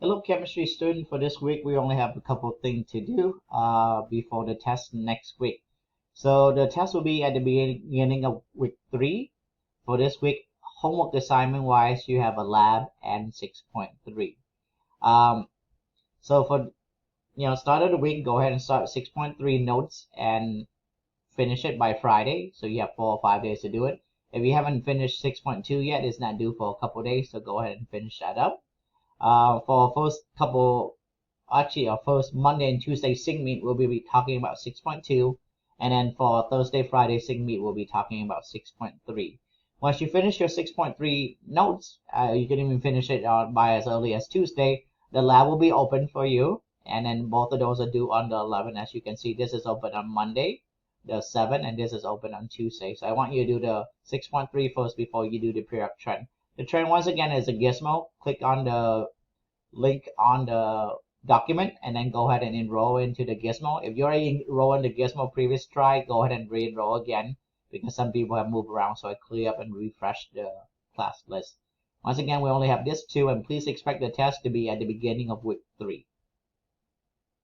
Hello, chemistry student. For this week, we only have a couple of things to do before the test next week. So the test will be at the beginning of week 3. For this week, homework assignment wise, you have a lab and 6.3. So for start of the week, go ahead and start 6.3 notes and finish it by Friday. So you have 4 or 5 days to do it. If you haven't finished 6.2 yet, it's not due for a couple of days. So go ahead and finish that up. For our first Monday and Tuesday sync meet, we'll be talking about 6.2, and then for Thursday, Friday sync meet, we'll be talking about 6.3. Once you finish your 6.3 notes, you can even finish it by as early as Tuesday. The lab will be open for you, and then both of those are due on the 11th. As you can see, this is open on Monday, the 7th, and this is open on Tuesday. So I want you to do the 6.3 first before you do the periodic trend. The trend once again is a gizmo. Click on the link on the document and then go ahead and enroll into the gizmo. If you already enrolled in the gizmo previous try, go ahead and re-enroll again because some people have moved around, so I clear up and refresh the class list. Once again, we only have this two, and please expect the test to be at the beginning of week 3.